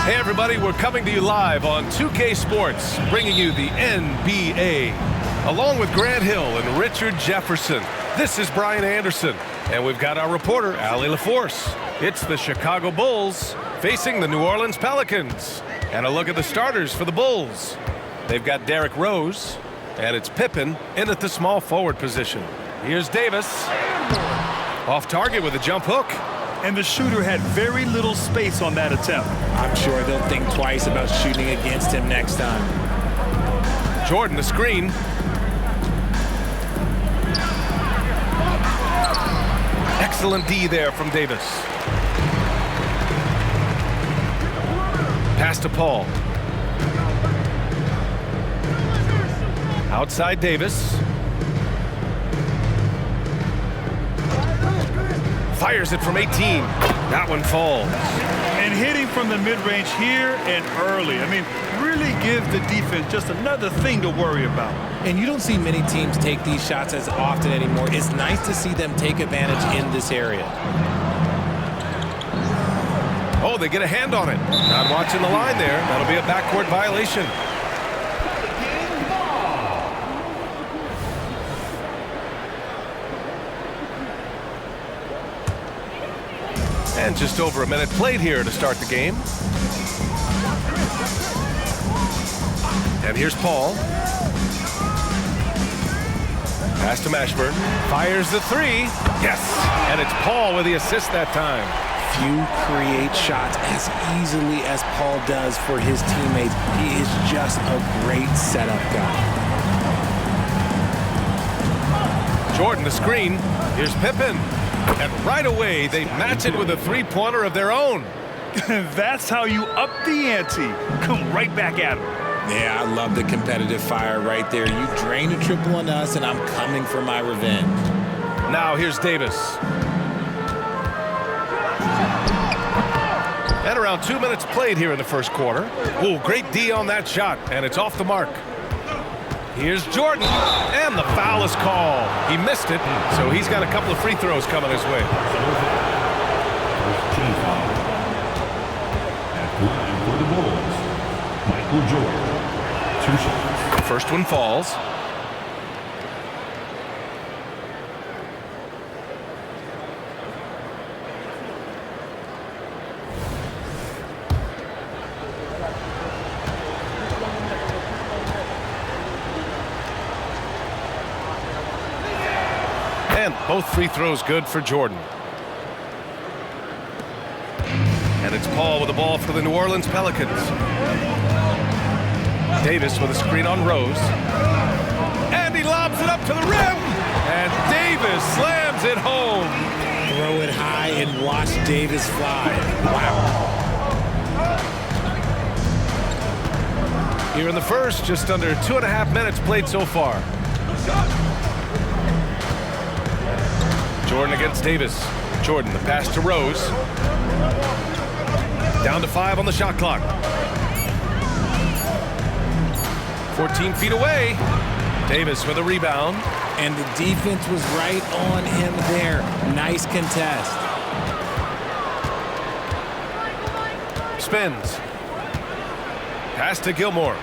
Hey everybody, we're coming to you live on 2K Sports, bringing you the NBA. Along with Grant Hill and Richard Jefferson, this is Brian Anderson, and we've got our reporter, Allie LaForce. It's the Chicago Bulls facing the New Orleans Pelicans. And a look at the starters for the Bulls. They've got Derrick Rose, and it's Pippen in at the small forward position. Here's Davis, off target with a jump hook. And the shooter had very little space on that attempt. I'm sure they'll think twice about shooting against him next time. Jordan, the screen. Excellent D there from Davis. Pass to Paul. Outside Davis. Fires it from 18. That one falls. And hitting from the mid-range here and early. I mean, really give the defense just another thing to worry about. And you don't see many teams take these shots as often anymore. It's nice to see them take advantage in this area. Oh, they get a hand on it. Not watching the line there. That'll be a backcourt violation. And just over a minute played here to start the game. And here's Paul. Pass to Mashburn. Fires the three. Yes! And it's Paul with the assist that time. Few create shots as easily as Paul does for his teammates. He is just a great setup guy. Jordan, the screen. Here's Pippen. And right away, they match it with a three-pointer of their own. That's how you up the ante. Come right back at him. Yeah, I love the competitive fire right there. You drained a triple on us, and I'm coming for my revenge. Now here's Davis. And around 2 minutes played here in the first quarter. Ooh, great D on that shot, and it's off the mark. Here's Jordan, and the foul is called. He missed it, so he's got a couple of free throws coming his way. Team foul. At the line for the Bulls, Michael Jordan. 2 shots. First one falls. And both free throws good for Jordan. And it's Paul with the ball for the New Orleans Pelicans. Davis with a screen on Rose. And he lobs it up to the rim. And Davis slams it home. Throw it high and watch Davis fly. Wow. Here in the first, just under 2.5 minutes played so far. Jordan against Davis. Jordan, the pass to Rose. Down to 5 on the shot clock. 14 feet away. Davis with a rebound. And the defense was right on him there. Nice contest. Spins. Pass to Gilmore.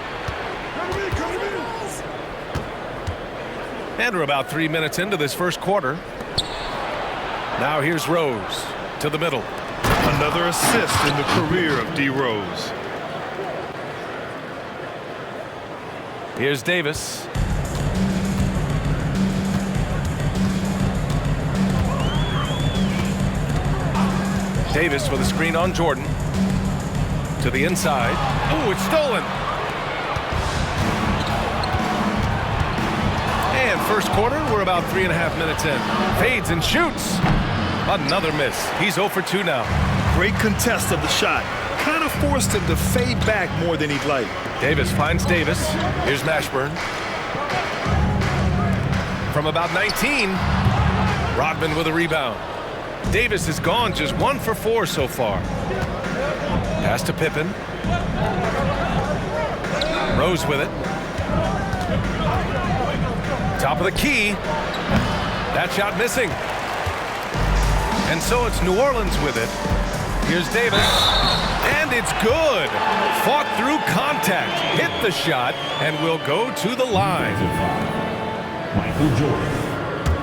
And we're about 3 minutes into this first quarter. Now here's Rose to the middle. Another assist in the career of D. Rose. Here's Davis. Davis with a screen on Jordan. To the inside. Oh, it's stolen. And first quarter, we're about 3.5 minutes in. Fades and shoots. Another miss. He's 0 for 2 now. Great contest of the shot. Kind of forced him to fade back more than he'd like. Davis finds Davis. Here's Mashburn. From about 19, Rodman with a rebound. Davis has gone just 1 for 4 so far. Pass to Pippen. Rose with it. Top of the key. That shot missing. And so it's New Orleans with it. Here's Davis. And And it's good. Fought through contact, hit the shot, and will go to the line. Michael Jordan.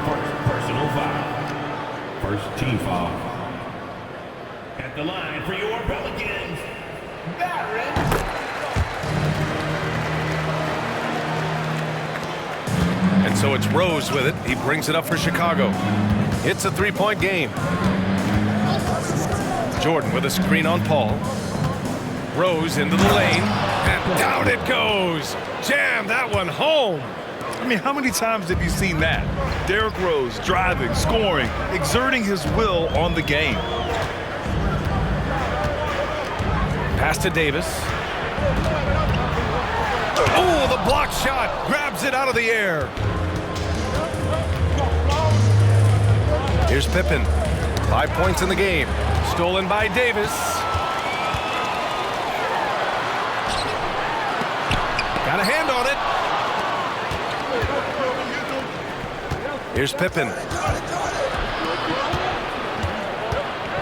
First personal foul. First team foul. At the line for your Pelicans, Barrett. And so it's Rose with it. He brings it up for Chicago. It's a three-point game. Jordan with a screen on Paul. Rose into the lane, and down it goes. Jam that one home. I mean, how many times have you seen that? Derrick Rose driving, scoring, exerting his will on the game. Pass to Davis. Oh, the block shot. Grabs it out of the air. Here's Pippen. 5 points in the game. Stolen by Davis. Got a hand on it. Here's Pippen.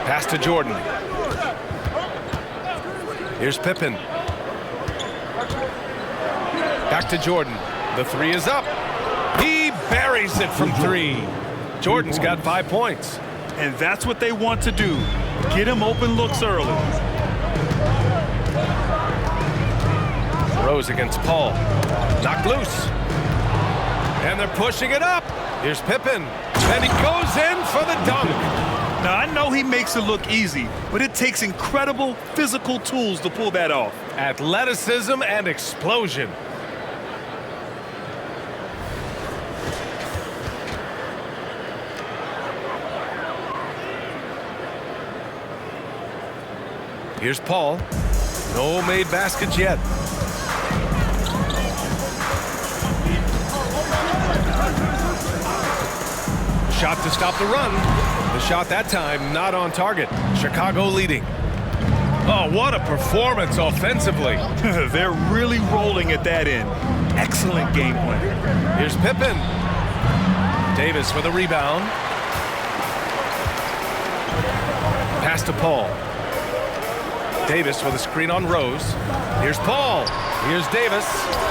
Pass to Jordan. Here's Pippen. Back to Jordan. The three is up. He buries it from three. Jordan's got 5 points. And that's what they want to do. Get him open looks early. Rose against Paul. Knocked loose. And they're pushing it up. Here's Pippen. And he goes in for the dunk. Now, I know he makes it look easy, but it takes incredible physical tools to pull that off. Athleticism and explosion. Here's Paul. No made baskets yet. Shot to stop the run. The shot that time not on target. Chicago leading. Oh, what a performance offensively. They're really rolling at that end. Excellent game plan. Here's Pippen. Davis with a rebound. Pass to Paul. Davis with a screen on Rose. Here's Paul. Here's Davis.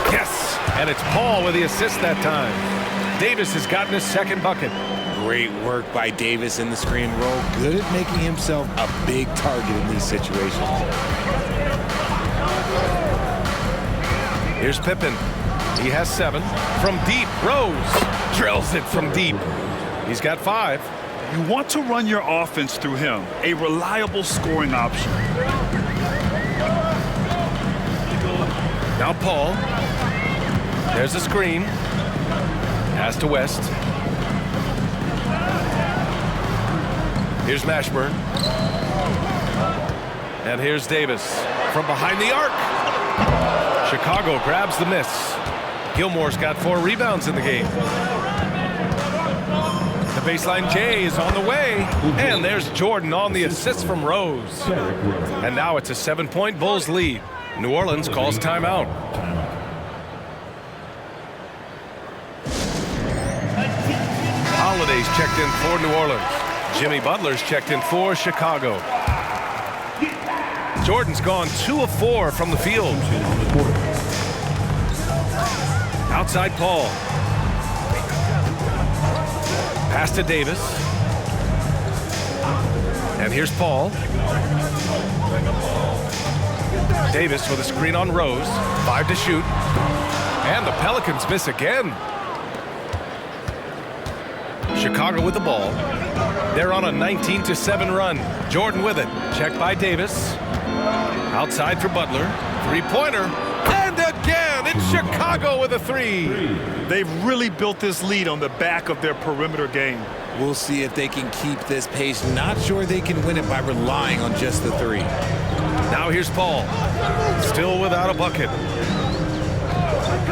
Yes! And it's Paul with the assist that time. Davis has gotten his second bucket. Great work by Davis in the screen roll. Good at making himself a big target in these situations. Here's Pippen. He has 7. From deep, Rose drills it from deep. He's got 5. You want to run your offense through him, a reliable scoring option. Now Paul. There's a screen. Pass to West. Here's Mashburn. And here's Davis from behind the arc. Chicago grabs the miss. Gilmore's got 4 rebounds in the game. The baseline J is on the way. And there's Jordan on the assist from Rose. And now it's a 7-point Bulls lead. New Orleans calls timeout. Holiday's checked in for New Orleans. Jimmy Butler's checked in for Chicago. Jordan's gone 2 of 4 from the field. Outside Paul. Pass to Davis. And here's Paul. Davis with a screen on Rose. 5 to shoot. And the Pelicans miss again. Chicago with the ball. They're on a 19-7 run. Jordan with it. Checked by Davis. Outside for Butler. 3-pointer. And again, it's Chicago with a 3. They've really built this lead on the back of their perimeter game. We'll see if they can keep this pace. Not sure they can win it by relying on just the 3. Now here's Paul. Still without a bucket.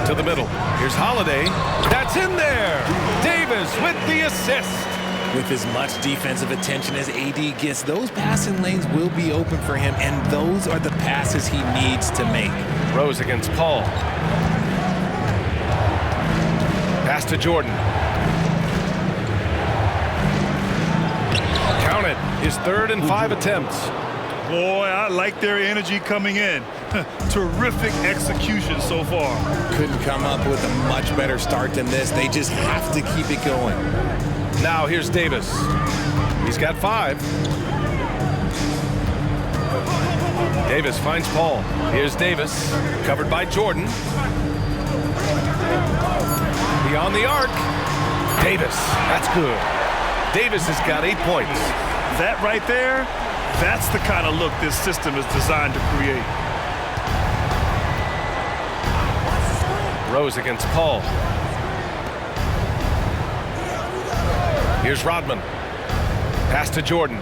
To the middle. Here's Holiday. That's in there. Davis with the assist. With as much defensive attention as AD gets, those passing lanes will be open for him, and those are the passes he needs to make. Rose against Paul. Pass to Jordan. Count it. His 3rd and 5 attempts. Boy, I like their energy coming in. Terrific execution so far. Couldn't come up with a much better start than this. They just have to keep it going. Now here's Davis. He's got 5. Davis finds Paul. Here's Davis, covered by Jordan. Beyond the arc. Davis, that's good. Davis has got 8 points. That right there, that's the kind of look this system is designed to create. Rose against Paul. Here's Rodman. Pass to Jordan.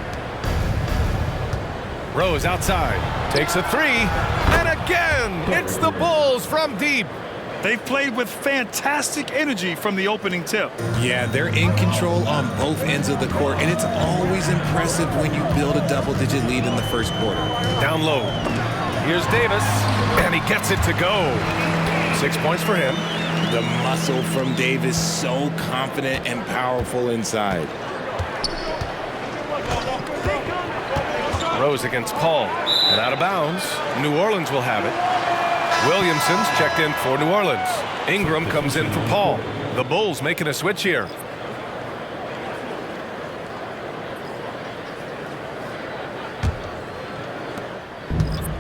Rose outside. Takes a 3. And again, it's the Bulls from deep. They've played with fantastic energy from the opening tip. Yeah, they're in control on both ends of the court, and it's always impressive when you build a double-digit lead in the first quarter. Down low. Here's Davis, and he gets it to go. 6 points for him. The muscle from Davis, so confident and powerful inside. Rose against Paul, and out of bounds. New Orleans will have it. Williamson's checked in for New Orleans. Ingram comes in for Paul. The Bulls making a switch here.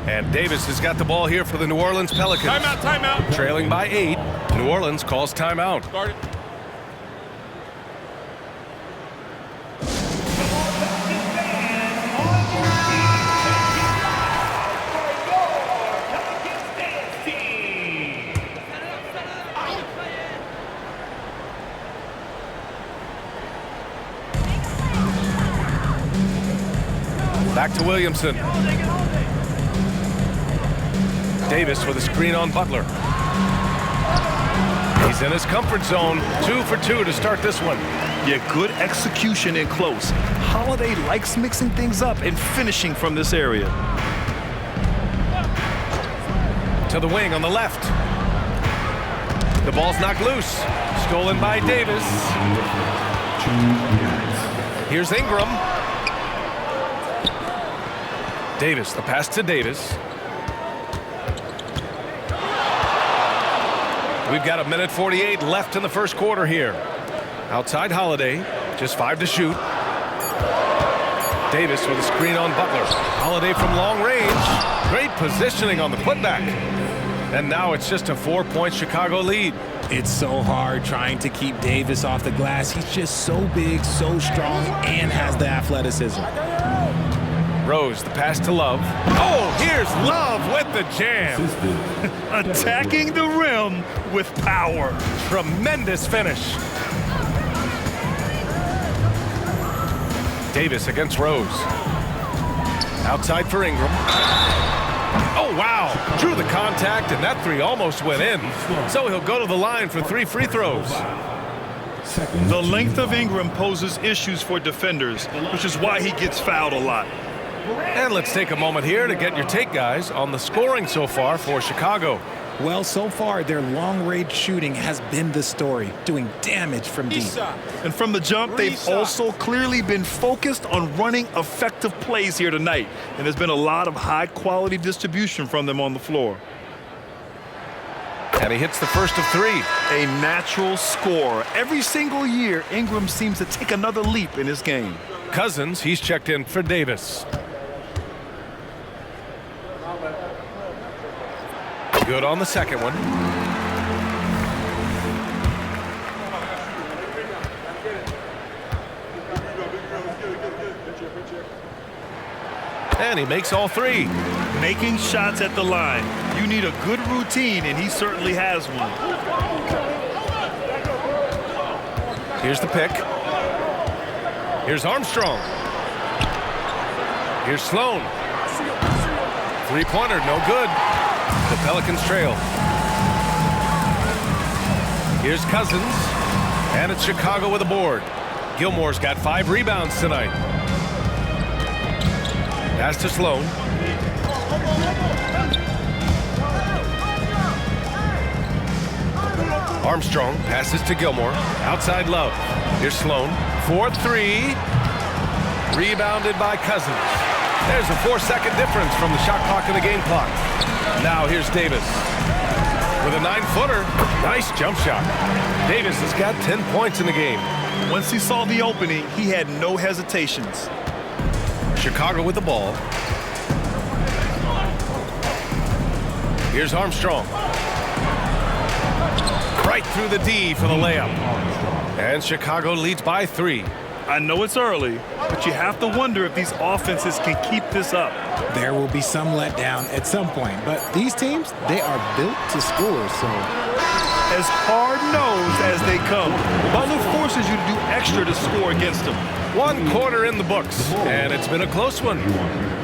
And Davis has got the ball here for the New Orleans Pelicans. Timeout, timeout. Trailing by 8. New Orleans calls timeout. Start it. Back to Williamson. Davis with a screen on Butler. He's in his comfort zone. 2 for 2 to start this one. Yeah, good execution in close. Holiday likes mixing things up and finishing from this area. To the wing on the left. The ball's knocked loose. Stolen by Davis. Here's Ingram. Davis, the pass to Davis. We've got 1:48 left in the first quarter here. Outside Holiday, just 5 to shoot. Davis with a screen on Butler. Holiday from long range. Great positioning on the putback. And now it's just a 4-point Chicago lead. It's so hard trying to keep Davis off the glass. He's just so big, so strong, and has the athleticism. Rose, the pass to Love. Oh, here's Love with the jam. Attacking the rim with power. Tremendous finish. Davis against Rose. Outside for Ingram. Oh, wow. Drew the contact, and that 3 almost went in. So he'll go to the line for 3 free throws. The length of Ingram poses issues for defenders, which is why he gets fouled a lot. And let's take a moment here to get your take, guys, on the scoring so far for Chicago. Well, so far, their long-range shooting has been the story, doing damage from deep. And from the jump, they've also clearly been focused on running effective plays here tonight. And there's been a lot of high-quality distribution from them on the floor. And he hits the first of 3. A natural scorer. Every single year, Ingram seems to take another leap in his game. Cousins, he's checked in for Davis. Good on the second one. And he makes all 3. Making shots at the line. You need a good routine, and he certainly has one. Here's the pick. Here's Armstrong. Here's Sloan. 3-pointer, no good. The Pelicans trail. Here's Cousins. And it's Chicago with a board. Gilmore's got 5 rebounds tonight. Pass to Sloan. Armstrong passes to Gilmore. Outside Love. Here's Sloan. 4-3. Rebounded by Cousins. There's a 4-second difference from the shot clock and the game clock. Now here's Davis with a 9-footer. Nice jump shot. Davis has got 10 points in the game. Once he saw the opening, he had no hesitations. Chicago with the ball. Here's Armstrong. Right through the D for the layup. And Chicago leads by 3. I know it's early, but you have to wonder if these offenses can keep this up. There will be some letdown at some point, but these teams, they are built to score, so. As hard-nosed as they come, Butler forces you to do extra to score against them. 1 quarter in the books, and it's been a close one.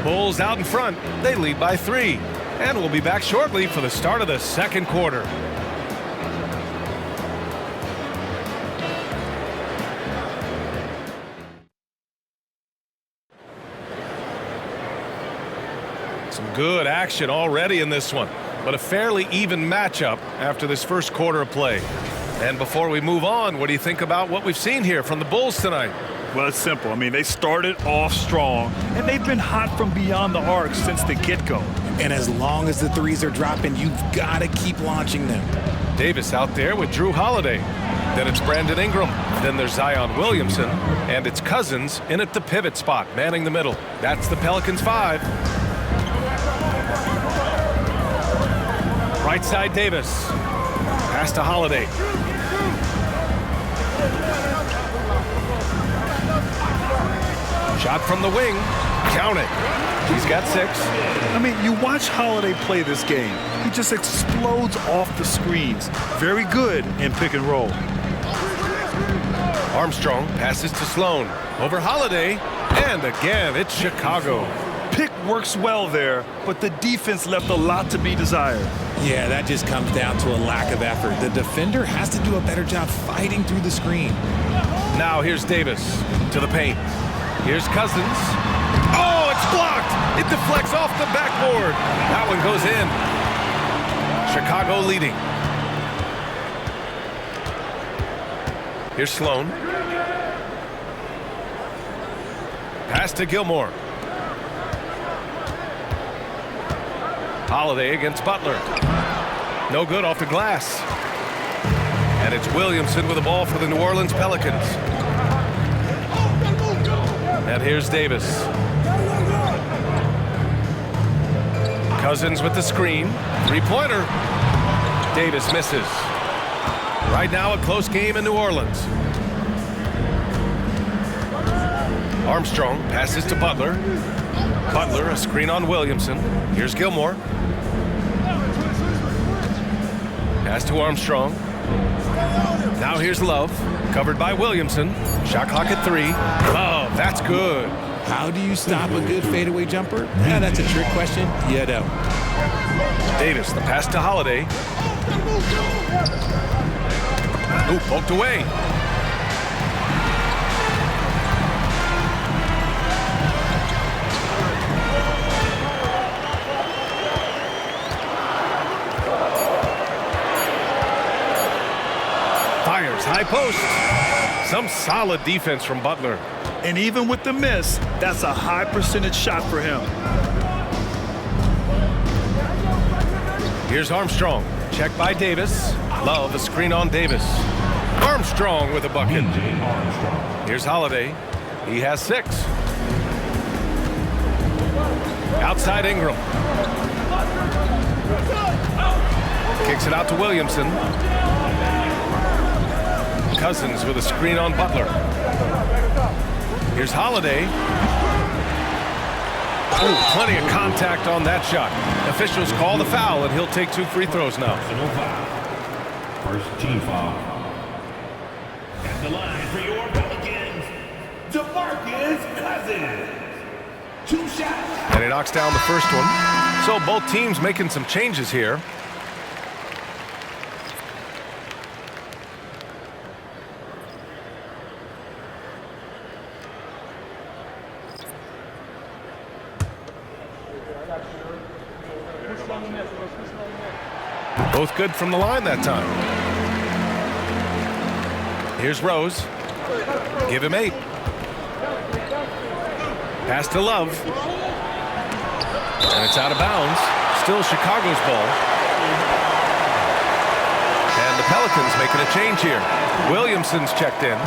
Bulls out in front. They lead by 3. And we'll be back shortly for the start of the second quarter. Some good action already in this one, but a fairly even matchup after this first quarter of play. And before we move on, what do you think about what we've seen here from the Bulls tonight? Well, it's simple. I mean, they started off strong, and they've been hot from beyond the arc since the get-go. And as long as the threes are dropping, you've got to keep launching them. Davis out there with Drew Holiday. Then it's Brandon Ingram. Then there's Zion Williamson. And it's Cousins in at the pivot spot, manning the middle. That's the Pelicans 5. Right side Davis. Pass to Holiday. Shot from the wing. Count it. He's got 6. I mean, you watch Holiday play this game. He just explodes off the screens. Very good in pick and roll. Armstrong passes to Sloan. Over Holiday. And again, it's Chicago. Pick works well there, but the defense left a lot to be desired. Yeah, that just comes down to a lack of effort. The defender has to do a better job fighting through the screen. Now here's Davis to the paint. Here's Cousins. Oh, it's blocked. It deflects off the backboard. That one goes in. Chicago leading. Here's Sloan. Pass to Gilmore. Holiday against Butler. No good off the glass. And it's Williamson with the ball for the New Orleans Pelicans. And here's Davis. Cousins with the screen. 3-pointer. Davis misses. Right now a close game in New Orleans. Armstrong passes to Butler. Butler, a screen on Williamson. Here's Gilmore. Pass to Armstrong. Now here's Love, covered by Williamson. Shot clock at 3. Love, that's good. How do you stop a good fadeaway jumper? Yeah, that's a trick question. You don't. Davis, the pass to Holiday. Ooh, poked away. Fires, high post. Some solid defense from Butler. And even with the miss, that's a high percentage shot for him. Here's Armstrong. Check by Davis. Love, a screen on Davis. Armstrong with a bucket. Here's Holiday. He has 6. Outside Ingram. Kicks it out to Williamson. Cousins with a screen on Butler. Here's Holiday. Oh, plenty of contact on that shot. Officials call the foul, and he'll take 2 free throws now. First team foul. At the line for your Pelicans, DeMarcus Cousins. 2 shots. And he knocks down the first one. So both teams making some changes here. Both good from the line that time. Here's Rose. Give him 8. Pass to Love. And it's out of bounds. Still Chicago's ball. And the Pelicans making a change here. Williamson's checked in.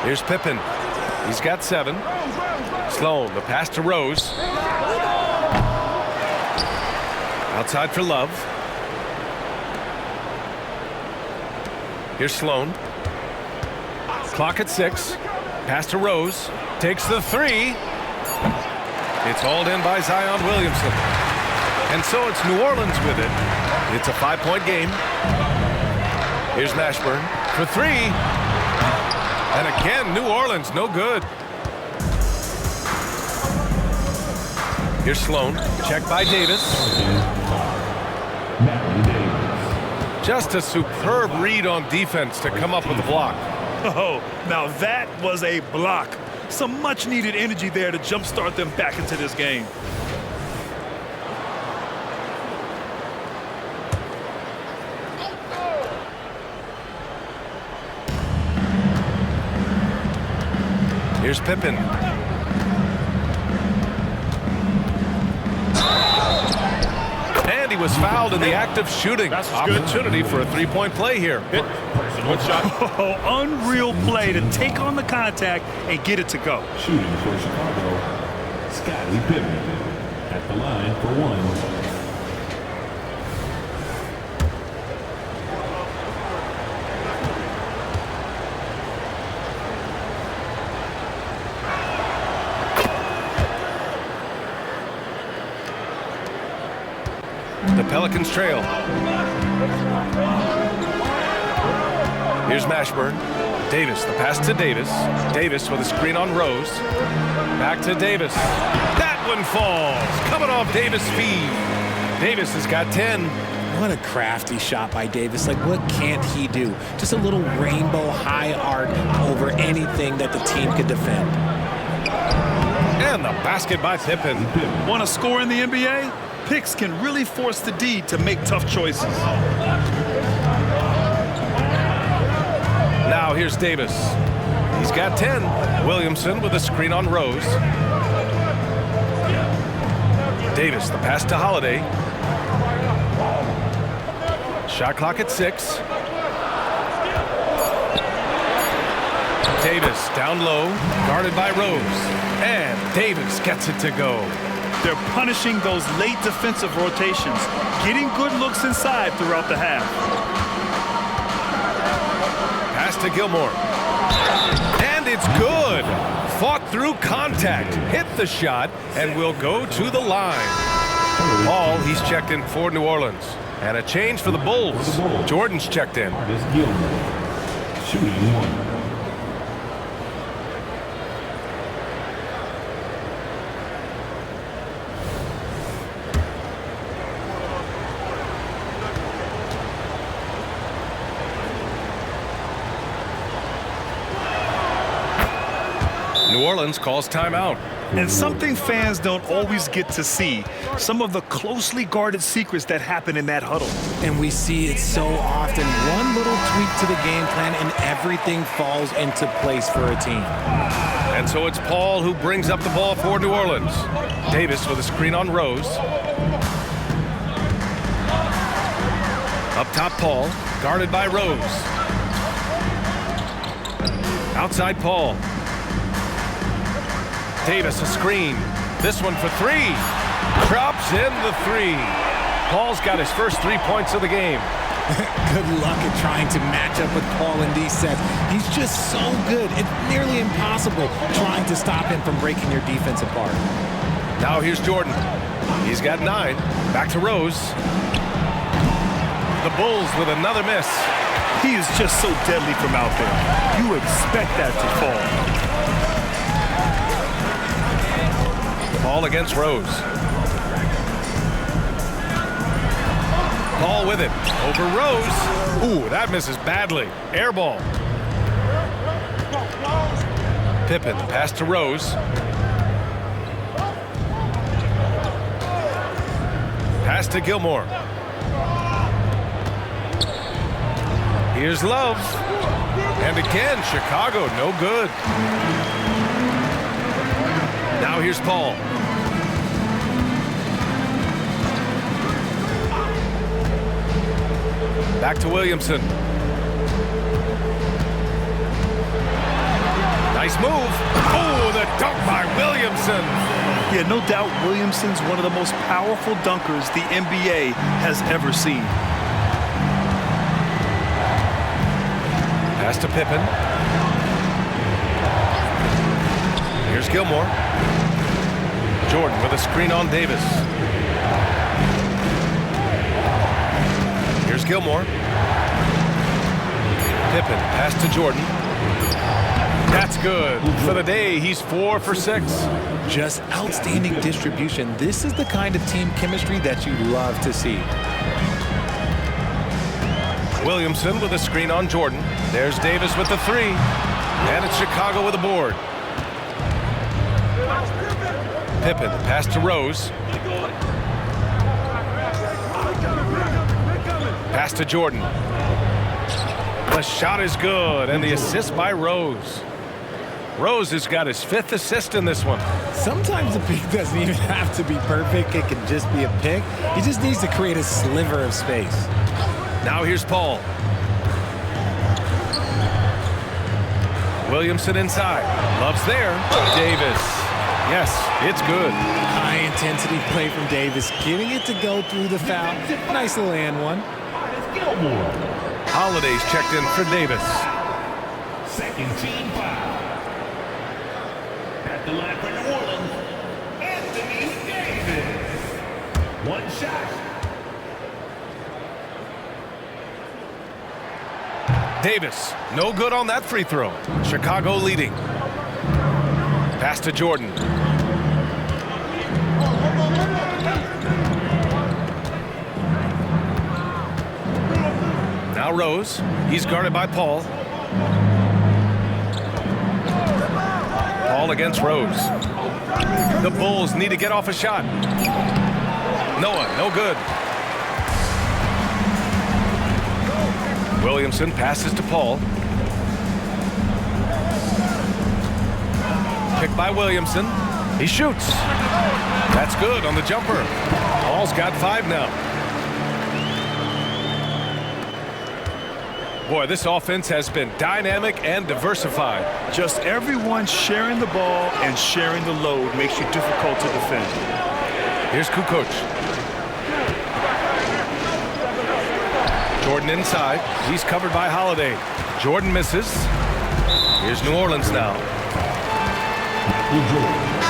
Here's Pippen. He's got 7. Sloan, the pass to Rose. Outside for Love. Here's Sloan. Clock at 6. Pass to Rose. Takes the 3. It's hauled in by Zion Williamson. And so it's New Orleans with it. It's a 5-point game. Here's Mashburn for 3. And again, New Orleans, no good. Here's Sloan, checked by Davis. Just a superb read on defense to come up with the block. Oh, now that was a block. Some much-needed energy there to jumpstart them back into this game. Here's Pippen. And he was fouled in the act of shooting. Opportunity for a 3-point play here. One shot. Oh, unreal play to take on the contact and get it to go. Shooting for Chicago, Scottie Pippen at the line for 1. The Pelicans trail. Here's Mashburn. Davis, the pass to Davis. Davis with a screen on Rose. Back to Davis. That one falls. Coming off Davis' feed. Davis has got 10. What a crafty shot by Davis. Like, what can't he do? Just a little rainbow high arc over anything that the team could defend. And the basket by Pippen. Want to score in the NBA? Picks can really force the D to make tough choices. Now here's Davis. He's got 10. Williamson with a screen on Rose. Davis, the pass to Holiday. Shot clock at 6. Davis down low, guarded by Rose. And Davis gets it to go. They're punishing those late defensive rotations, getting good looks inside throughout the half. Pass to Gilmore. And it's good. Fought through contact, hit the shot, and will go to the line. Paul, he's checked in for New Orleans. And a change for the Bulls. Jordan's checked in. Gilmore, shooting 1. New Orleans calls timeout. And something fans don't always get to see, some of the closely guarded secrets that happen in that huddle. And we see it so often. One little tweak to the game plan and everything falls into place for a team. And so it's Paul who brings up the ball for New Orleans. Davis with a screen on Rose. Up top, Paul, guarded by Rose. Outside, Paul. Davis, a screen. This one for 3. Drops in the 3. Paul's got his first 3 points of the game. Good luck at trying to match up with Paul in these sets. He's just so good. It's nearly impossible trying to stop him from breaking your defense apart. Now here's Jordan. He's got 9. Back to Rose. The Bulls with another miss. He is just so deadly from out there. You expect that to fall. Ball against Rose. Paul with it. Over Rose. Ooh, that misses badly. Air ball. Pippen, pass to Rose. Pass to Gilmore. Here's Love. And again, Chicago, no good. Now here's Paul. Back to Williamson. Nice move. Oh, the dunk by Williamson. Yeah, no doubt Williamson's one of the most powerful dunkers the NBA has ever seen. Pass to Pippen. Here's Gilmore. Jordan with a screen on Davis. Here's Gilmore. Pippen, pass to Jordan. That's good. For the day, he's 4 for 6. Just outstanding distribution. This is the kind of team chemistry that you love to see. Williamson with a screen on Jordan. There's Davis with the 3. And it's Chicago with a board. Pippen, pass to Rose. Pass to Jordan. The shot is good, and the assist by Rose. Rose has got his 5th assist in this one. Sometimes a pick doesn't even have to be perfect. It can just be a pick. He just needs to create a sliver of space. Now here's Paul. Williamson inside. Love's there. Davis. Yes, it's good. High-intensity play from Davis, getting it to go through the foul. Nice little and one. Holiday's checked in for Davis. Second team foul. At the line for New Orleans, Anthony Davis. One shot. Davis, no good on that free throw. Chicago leading. Pass to Jordan. Now Rose. He's guarded by Paul. Paul against Rose. The Bulls need to get off a shot. Noah, no good. Williamson passes to Paul. Picked by Williamson. He shoots. That's good on the jumper. Paul's got 5 now. Boy, this offense has been dynamic and diversified. Just everyone sharing the ball and sharing the load makes you difficult to defend. Here's Kukoc. Jordan inside. He's covered by Holiday. Jordan misses. Here's New Orleans now.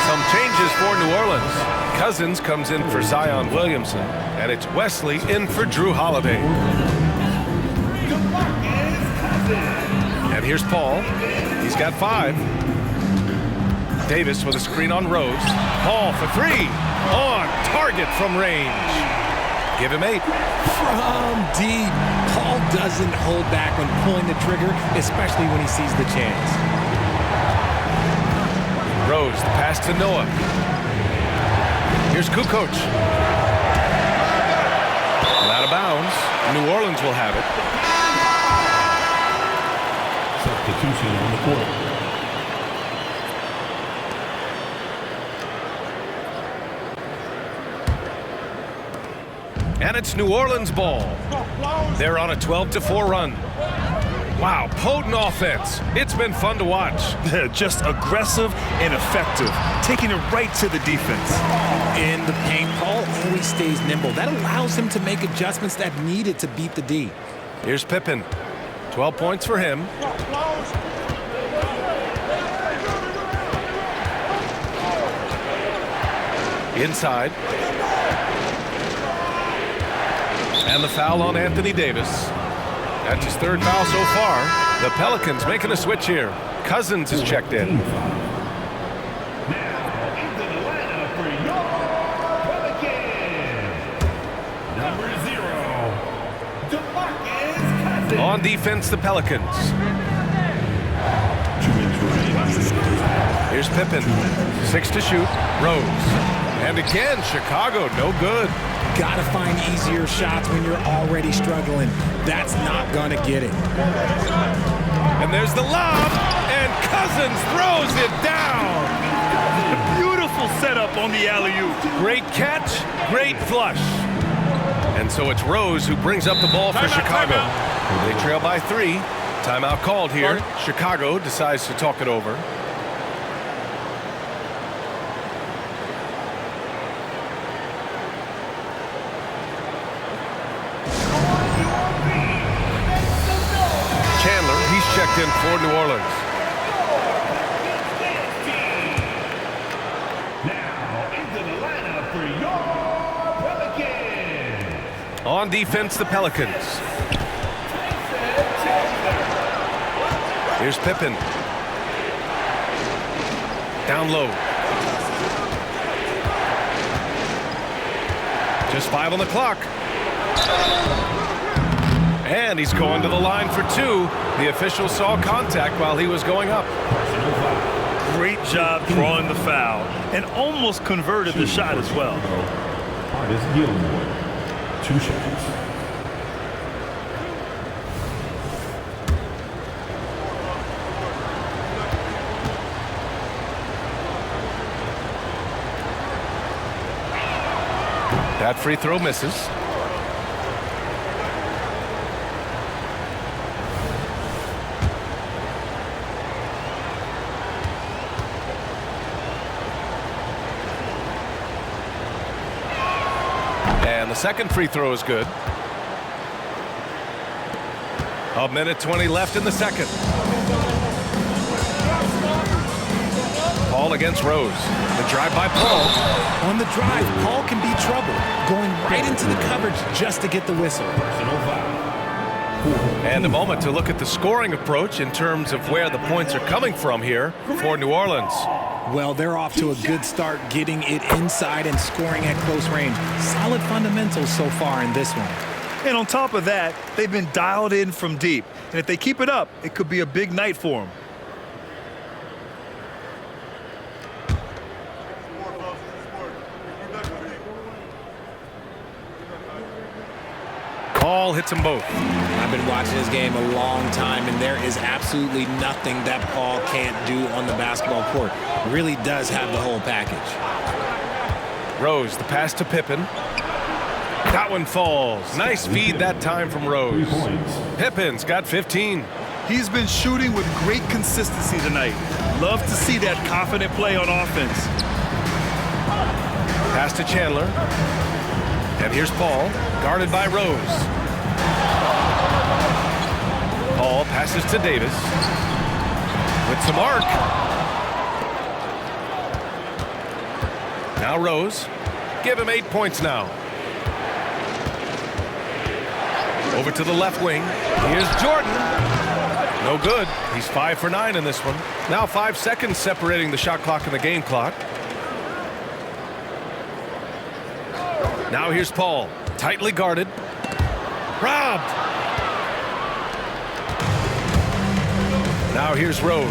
Some changes for New Orleans. Cousins comes in for Zion Williamson, and it's Wesley in for Drew Holiday. And here's Paul. He's got 5. Davis with a screen on Rose. Paul for 3. On target from range. Give him 8. From deep. Paul doesn't hold back when pulling the trigger, especially when he sees the chance. Rose, the pass to Noah. Here's Kukoc. Out of bounds. New Orleans will have it. Substitution on the court. And it's New Orleans ball. They're on a 12-4 run. Wow, potent offense. It's been fun to watch. Just aggressive and effective, taking it right to the defense. In the paint, Paul always stays nimble. That allows him to make adjustments that needed to beat the D. Here's Pippen. 12 points for him. Inside. And the foul on Anthony Davis. That's his 3rd foul so far. The Pelicans making a switch here. Cousins is checked in. On defense, the Pelicans. Here's Pippen. 6 to shoot. Rose. And again, Chicago, no good. Got to find easier shots when you're already struggling. That's not going to get it. And there's the lob, and Cousins throws it down. Beautiful setup on the alley-oop. Great catch, great flush. And so it's Rose who brings up the ball for Chicago. They trail by 3. Timeout called here. Chicago decides to talk it over. Chandler, he's checked in for New Orleans. Now into the lineup for your Pelicans. On defense, the Pelicans. Here's Pippen. Down low. Just 5 on the clock. And he's going to the line for 2. The official saw contact while he was going up. Great job drawing the foul and almost converted the shot as well. Artis Gilmore, 2 shots. That free throw misses. And the second free throw is good. 1:20 left in the second. Paul against Rose. The drive by Paul. On the drive, Paul can be trouble, going right into the coverage just to get the whistle. And a moment to look at the scoring approach in terms of where the points are coming from here for New Orleans. Well, they're off to a good start getting it inside and scoring at close range. Solid fundamentals so far in this one. And on top of that, they've been dialed in from deep. And if they keep it up, it could be a big night for them. Paul hits them both. I've been watching this game a long time, and there is absolutely nothing that Paul can't do on the basketball court. Really does have the whole package. Rose, the pass to Pippen. That one falls. Nice feed that time from Rose. Pippen's got 15. He's been shooting with great consistency tonight. Love to see that confident play on offense. Pass to Chandler. And here's Paul, guarded by Rose. Paul passes to Davis. With some arc. Now Rose. Give him 8 points now. Over to the left wing. Here's Jordan. No good. He's 5 for 9 in this one. Now 5 seconds separating the shot clock and the game clock. Now here's Paul. Tightly guarded. Robbed. Now here's Rose.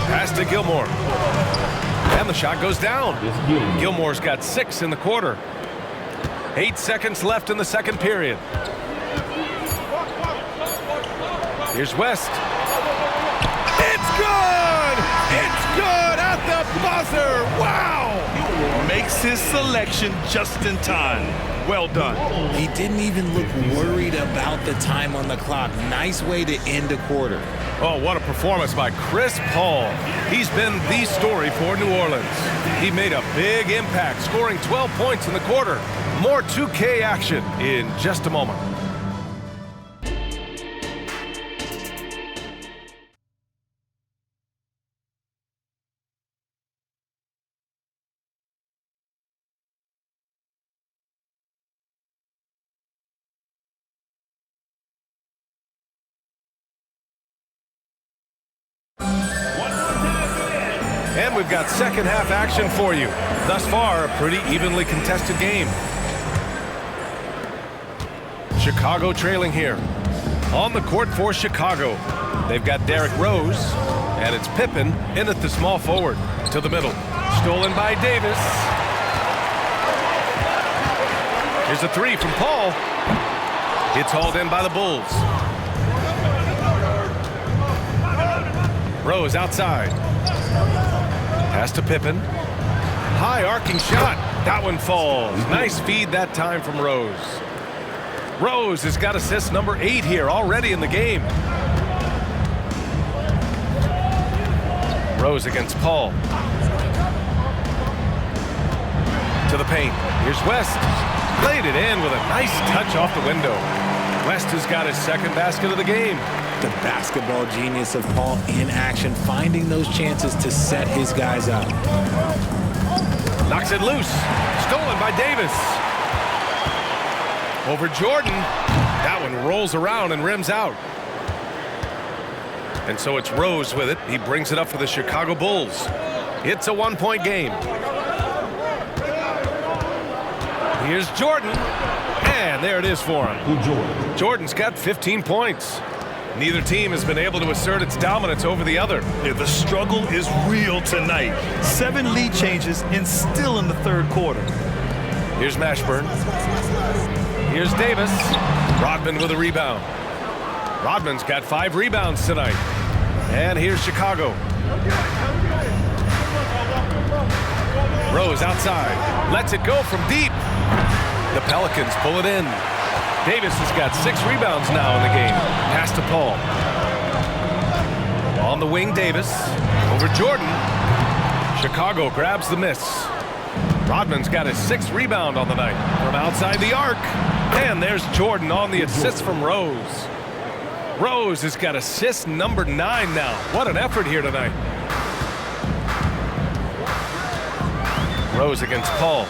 Pass to Gilmore. And the shot goes down. Gilmore's got 6 in the quarter. 8 seconds left in the second period. Here's West. It's good! It's good at the buzzer! Wow! Makes his selection just in time. Well done. He didn't even look worried about the time on the clock. Nice way to end a quarter. Oh, what a performance by Chris Paul. He's been the story for New Orleans. He made a big impact, scoring 12 points in the quarter. More 2K action in just a moment. And we've got second half action for you. Thus far, a pretty evenly contested game. Chicago trailing here. On the court for Chicago. They've got Derrick Rose, and it's Pippen in at the small forward. To the middle. Stolen by Davis. Here's a three from Paul. It's hauled in by the Bulls. Rose outside. Pass to Pippen. High arcing shot. That one falls. Nice feed that time from Rose. Rose has got assist number 8 here already in the game. Rose against Paul. To the paint. Here's West. Laid it in with a nice touch off the window. West has got his second basket of the game. The basketball genius of Paul in action, finding those chances to set his guys up. Knocks it loose. Stolen by Davis. Over Jordan. That one rolls around and rims out. And so it's Rose with it. He brings it up for the Chicago Bulls. It's a 1-point game. Here's Jordan. And there it is for him. Jordan's got 15 points. Neither team has been able to assert its dominance over the other. Yeah, the struggle is real tonight. 7 lead changes and still in the third quarter. Here's Mashburn. Here's Davis. Rodman with a rebound. Rodman's got 5 rebounds tonight. And here's Chicago. Rose outside. Lets it go from deep. The Pelicans pull it in. Davis has got 6 rebounds now in the game. Pass to Paul. On the wing, Davis. Over Jordan. Chicago grabs the miss. Rodman's got his 6th rebound on the night from outside the arc. And there's Jordan on the assist from Rose. Rose has got assist number 9 now. What an effort here tonight. Rose against Paul.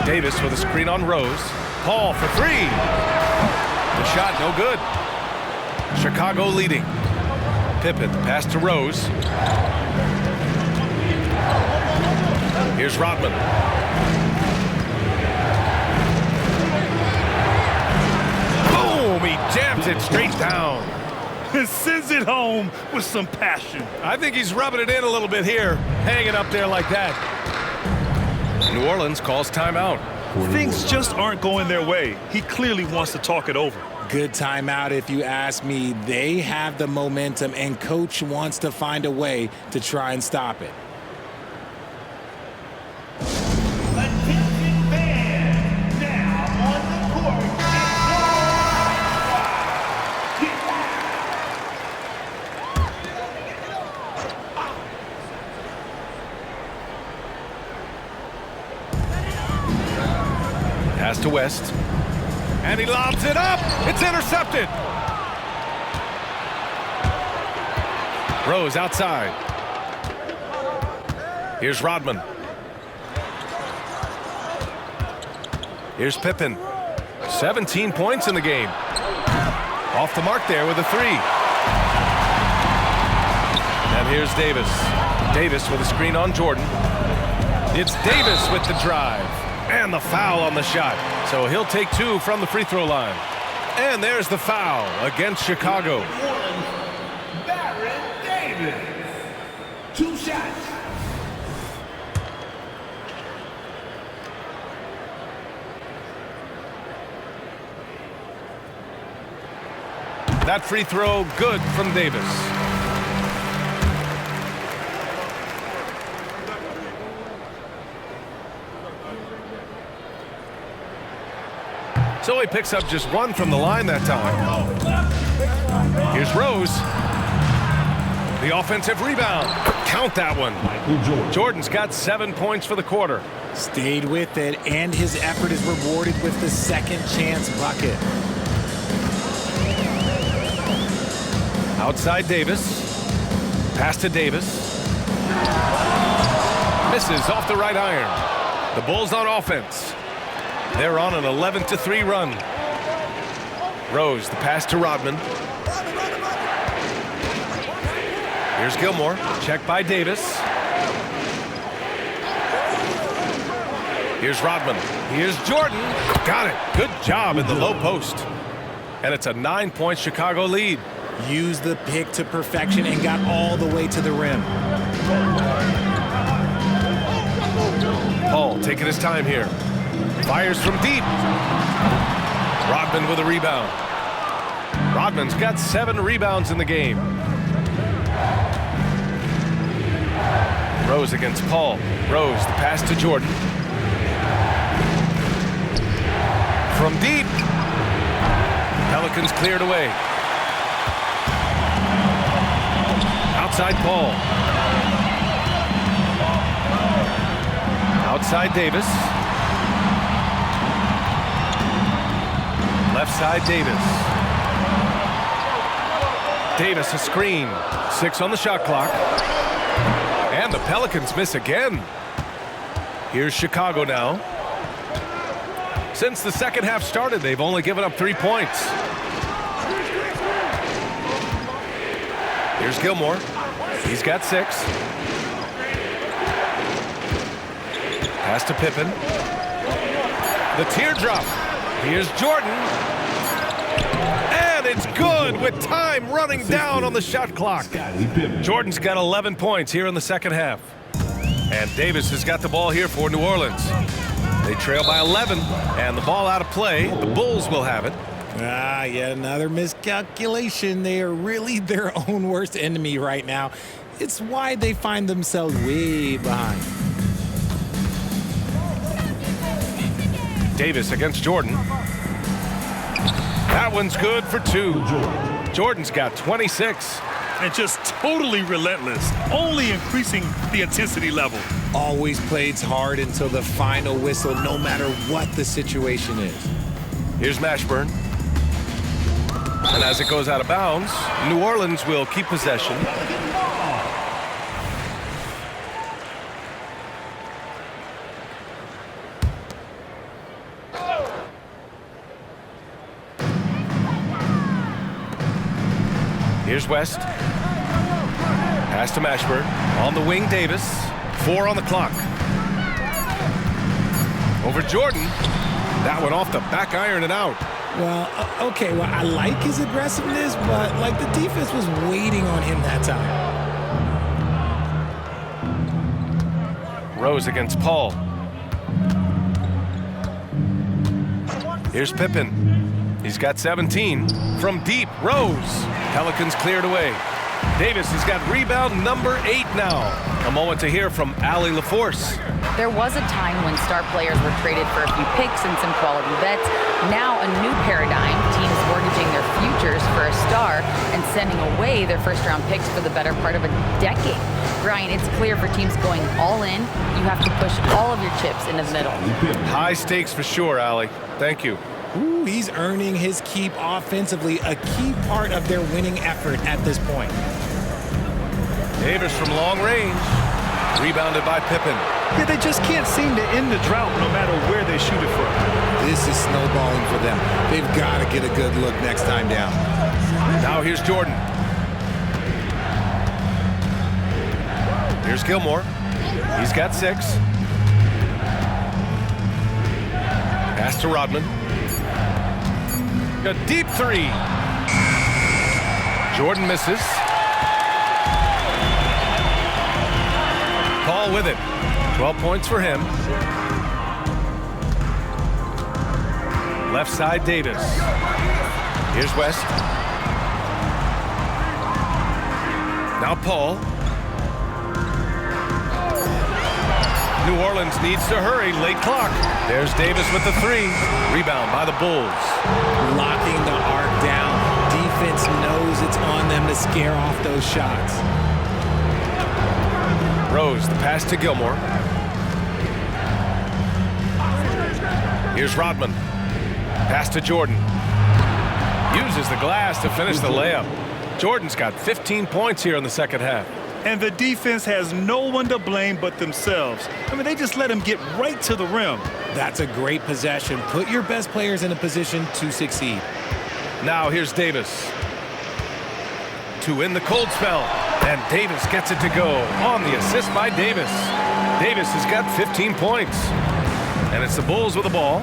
Davis with a screen on Rose. Paul for 3. The shot no good. Chicago leading. Pippen pass to Rose. Here's Rodman. Boom! He jams it straight down. And sends it home with some passion. I think he's rubbing it in a little bit here, hanging up there like that. New Orleans calls timeout. Things just aren't going their way. He clearly wants to talk it over. Good timeout if you ask me. They have the momentum, and coach wants to find a way to try and stop it. Attention fans, now on the court. Pass to West. And he lobs it up. It's intercepted. Rose outside. Here's Rodman. Here's Pippen. 17 points in the game. Off the mark there with a 3. And here's Davis. Davis with a screen on Jordan. It's Davis with the drive. And the foul on the shot. So he'll take 2 from the free throw line. And there's the foul against Chicago. Baron Davis. 2 shots. That free throw good from Davis. So he picks up just 1 from the line that time. Here's Rose. The offensive rebound. Count that one. Jordan's got 7 points for the quarter. Stayed with it, and his effort is rewarded with the second chance bucket. Outside Davis. Pass to Davis. Misses off the right iron. The Bulls on offense. They're on an 11-3 run. Rose, the pass to Rodman. Here's Gilmore. Check by Davis. Here's Rodman. Here's Jordan. Got it. Good job in the low post. And it's a 9-point Chicago lead. Used the pick to perfection and got all the way to the rim. Paul taking his time here. Fires from deep. Rodman with a rebound. Rodman's got 7 rebounds in the game. Rose against Paul. Rose, the pass to Jordan. From deep. Pelicans cleared away. Outside Paul. Outside Davis. Left side Davis. Davis a screen. 6 on the shot clock. And the Pelicans miss again. Here's Chicago now. Since the second half started, they've only given up 3 points. Here's Gilmore. He's got 6. Pass to Pippen. The teardrop. Here's Jordan. And it's good with time running down on the shot clock. Jordan's got 11 points here in the second half. And Davis has got the ball here for New Orleans. They trail by 11, and the ball out of play. The Bulls will have it. Yet another miscalculation. They are really their own worst enemy right now. It's why they find themselves way behind. Davis against Jordan. That one's good for 2. Jordan's got 26. And just totally relentless, only increasing the intensity level. Always plays hard until the final whistle, no matter what the situation is. Here's Mashburn. And as it goes out of bounds, New Orleans will keep possession. Here's West. Pass to Mashburn. On the wing, Davis. 4 on the clock. Over Jordan. That one off the back iron and out. Well, okay, well, I like his aggressiveness, but like the defense was waiting on him that time. Rose against Paul. Here's Pippen. He's got 17. From deep, Rose. Pelicans cleared away. Davis has got rebound number 8 now. A moment to hear from Allie LaForce. There was a time when star players were traded for a few picks and some quality vets. Now a new paradigm, teams mortgaging their futures for a star and sending away their first-round picks for the better part of a decade. Brian, it's clear for teams going all in, you have to push all of your chips into the middle. High stakes for sure, Allie. Thank you. Ooh, he's earning his keep offensively, a key part of their winning effort at this point. Davis from long range. Rebounded by Pippen. Yeah, they just can't seem to end the drought no matter where they shoot it from. This is snowballing for them. They've got to get a good look next time down. Now here's Jordan. Here's Gilmore. He's got 6. Pass to Rodman. A deep 3. Jordan misses. Paul with it. 12 points for him. Left side, Davis. Here's West. Now Paul. New Orleans needs to hurry. Late clock. There's Davis with the 3. Rebound by the Bulls. Locking the arc down. Defense knows it's on them to scare off those shots. Rose, the pass to Gilmore. Here's Rodman. Pass to Jordan. Uses the glass to finish the layup. Jordan's got 15 points here in the second half. And the defense has no one to blame but themselves. I mean, they just let him get right to the rim. That's a great possession. Put your best players in a position to succeed. Now here's Davis. To win the cold spell. And Davis gets it to go on the assist by Davis. Davis has got 15 points. And it's the Bulls with the ball.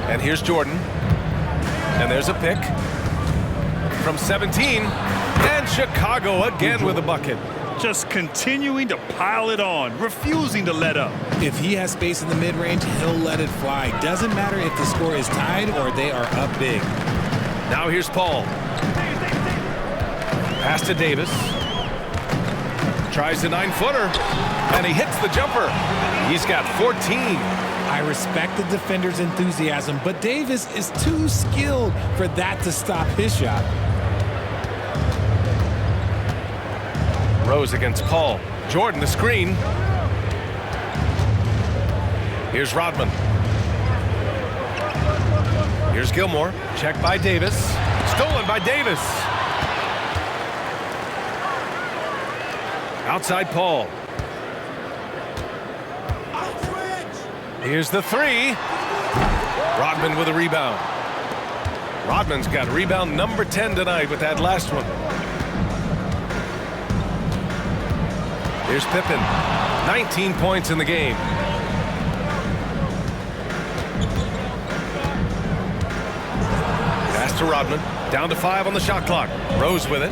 And here's Jordan. And there's a pick from 17. And Chicago again with a bucket. Just continuing to pile it on, refusing to let up. If he has space in the mid-range, he'll let it fly. Doesn't matter if the score is tied or they are up big. Now here's Paul. Pass to Davis. Tries the 9-footer. And he hits the jumper. He's got 14. I respect the defender's enthusiasm, but Davis is too skilled for that to stop his shot. Rose against Paul. Jordan the screen. Here's Rodman. Here's Gilmore. Check by Davis. Stolen by Davis. Outside Paul. Here's the 3. Rodman with a rebound. Rodman's got rebound number 10 tonight with that last one. Here's Pippen. 19 points in the game. Pass to Rodman. Down to 5 on the shot clock. Rose with it.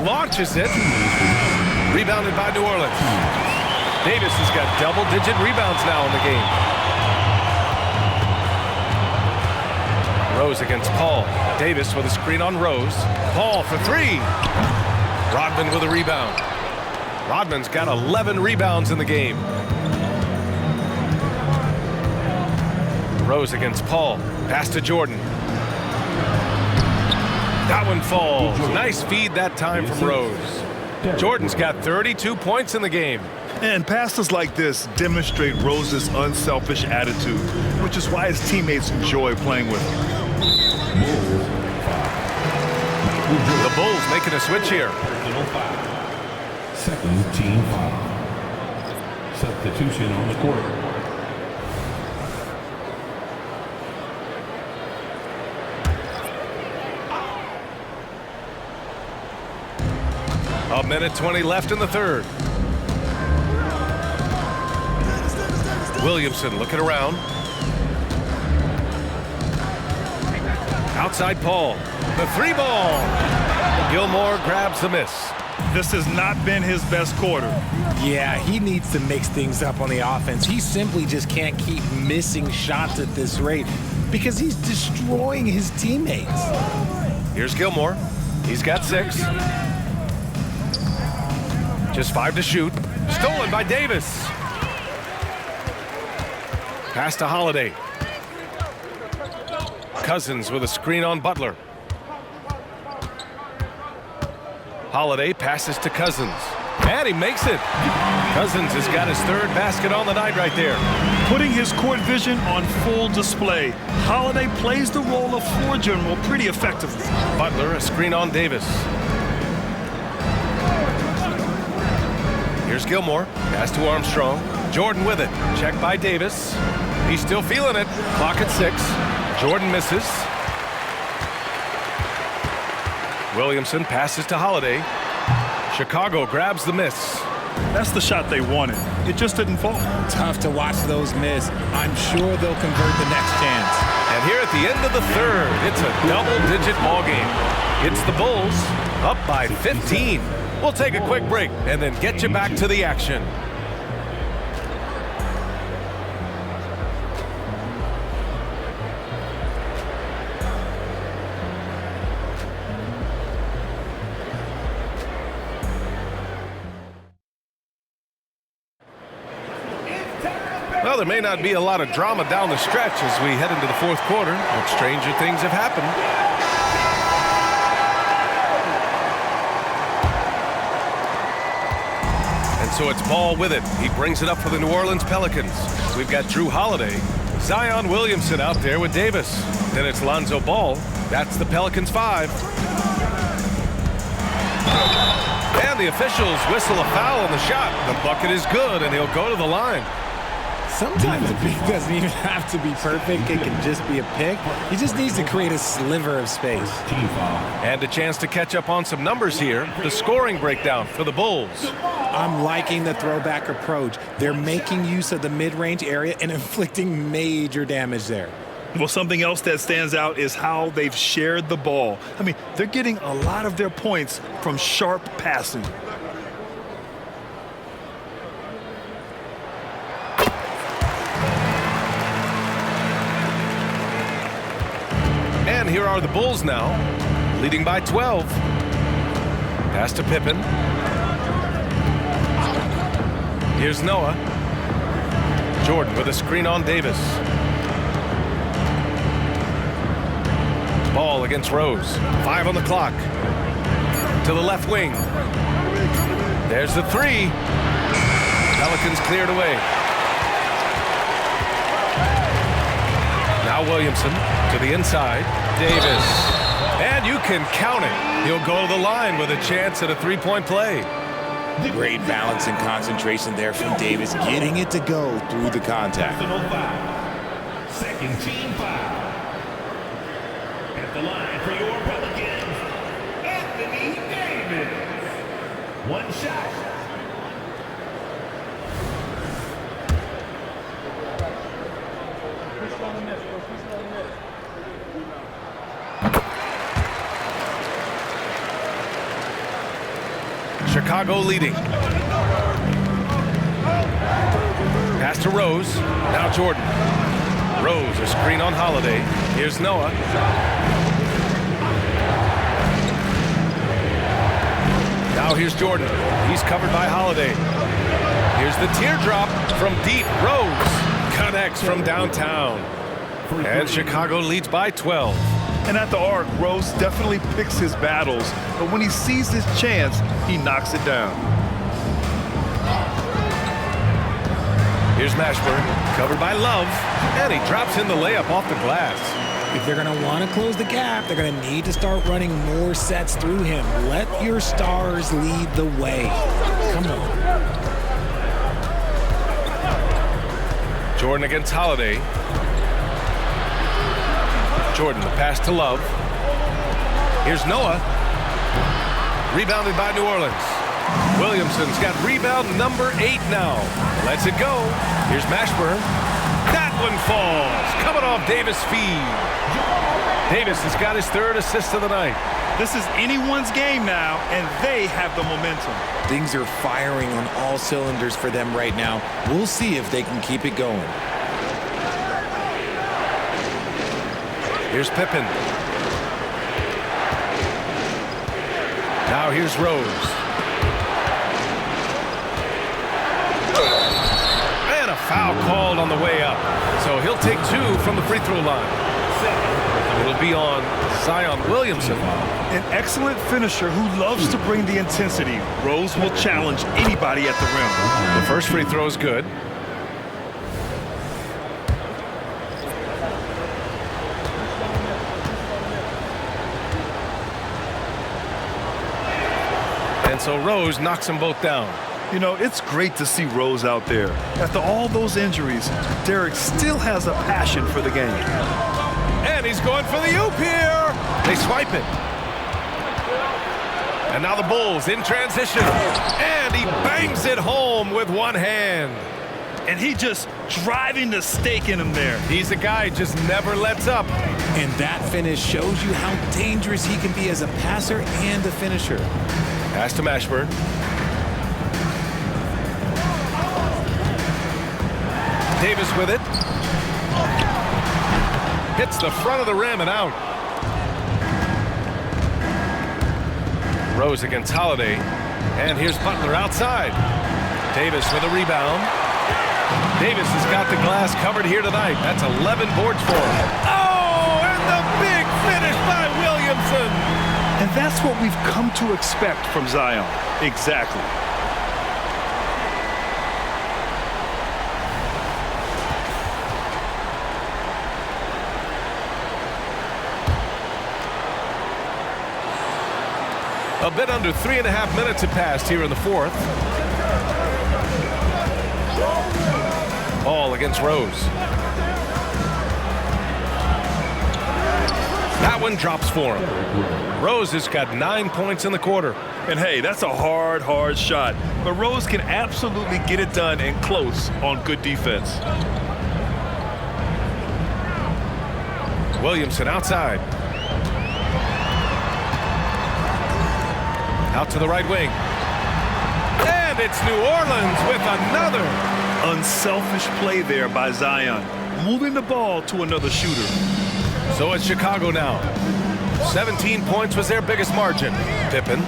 Launches it. Rebounded by New Orleans. Davis has got double-digit rebounds now in the game. Rose against Paul. Davis with a screen on Rose. Paul for 3. Rodman with a rebound. Rodman's got 11 rebounds in the game. Rose against Paul. Pass to Jordan. That one falls. Nice feed that time from Rose. Jordan's got 32 points in the game. And passes like this demonstrate Rose's unselfish attitude, which is why his teammates enjoy playing with him. The Bulls making a switch here. Second team foul. Substitution on the court. A minute 20 left in the third. Williamson looking around. Outside Paul. The 3 ball. Gilmore grabs the miss. This has not been his best quarter. Yeah, he needs to mix things up on the offense. He simply just can't keep missing shots at this rate because he's destroying his teammates. Here's Gilmore. He's got 6. Just 5 to shoot. Stolen by Davis. Pass to Holiday. Cousins with a screen on Butler. Holiday passes to Cousins. And he makes it. Cousins has got his 3rd basket on the night right there. Putting his court vision on full display. Holiday plays the role of floor general pretty effectively. Butler, a screen on Davis. Here's Gilmore. Pass to Armstrong. Jordan with it. Check by Davis. He's still feeling it. Clock at 6. Jordan misses. Williamson passes to Holiday. Chicago grabs the miss. That's the shot they wanted. It just didn't fall. Tough to watch those miss. I'm sure they'll convert the next chance. And here at the end of the third, it's a double-digit ball game. It's the Bulls up by 15. We'll take a quick break and then get you back to the action. Well, there may not be a lot of drama down the stretch as we head into the 4th quarter, but stranger things have happened. And so it's Ball with it. He brings it up for the New Orleans Pelicans. We've got Drew Holiday, Zion Williamson out there with Davis. Then it's Lonzo Ball. That's the Pelicans 5. And the officials whistle a foul on the shot. The bucket is good, and he'll go to the line. Sometimes a pick doesn't even have to be perfect. It can just be a pick. He just needs to create a sliver of space. And a chance to catch up on some numbers here. The scoring breakdown for the Bulls. I'm liking the throwback approach. They're making use of the mid-range area and inflicting major damage there. Well, something else that stands out is how they've shared the ball. I mean, they're getting a lot of their points from sharp passing. And here are the Bulls now, leading by 12. Pass to Pippen. Here's Noah. Jordan with a screen on Davis. Ball against Rose. 5 on the clock. To the left wing. There's the three. Pelicans cleared away. Now Williamson to the inside. Davis. And you can count it. He'll go to the line with a chance at a three-point play. Great balance and concentration there from Davis, getting it to go through the contact. Second team foul. At the line for your Pelicans, Anthony Davis. One shot. Chicago leading. Pass to Rose. Now Jordan. Rose, a screen on Holiday. Here's Noah. Now here's Jordan. He's covered by Holiday. Here's the teardrop from deep. Rose connects from downtown. And Chicago leads by 12. And at the arc, Rose definitely picks his battles, but when he sees his chance, he knocks it down. Here's Mashburn, covered by Love, and he drops in the layup off the glass. If they're going to want to close the gap, they're going to need to start running more sets through him. Let your stars lead the way. Come on. Jordan against Holiday. Jordan, the pass to Love. Here's Noah. Rebounded by New Orleans. Williamson's got rebound number 8 now. Lets it go. Here's Mashburn. That one falls. Coming off Davis' feed. Davis has got his 3rd assist of the night. This is anyone's game now, and they have the momentum. Things are firing on all cylinders for them right now. We'll see if they can keep it going. Here's Pippen. Now here's Rose. And a foul called on the way up. So he'll take 2 from the free throw line. It'll be on Zion Williamson. An excellent finisher who loves to bring the intensity. Rose will challenge anybody at the rim. The first free throw is good. And so Rose knocks them both down. You know, it's great to see Rose out there. After all those injuries, Derek still has a passion for the game. And he's going for the oop here. They swipe it. And now the Bulls in transition. And he bangs it home with one hand. And he just driving the stake in him there. He's a guy who just never lets up. And that finish shows you how dangerous he can be as a passer and a finisher. Pass to Mashburn. Davis with it. Hits the front of the rim and out. Rose against Holiday. And here's Butler outside. Davis with a rebound. Davis has got the glass covered here tonight. That's 11 boards for him. Oh, and the big finish by Williamson. And that's what we've come to expect from Zion. Exactly. A bit under 3.5 minutes have passed here in the 4th. Ball against Rose. That one drops for him. Rose has got 9 points in the quarter. And hey, that's a hard shot. But Rose can absolutely get it done and close on good defense. Williamson outside. Out to the right wing. And it's New Orleans with another. Unselfish play there by Zion, moving the ball to another shooter. So it's Chicago now. 17 points was their biggest margin. Pippen.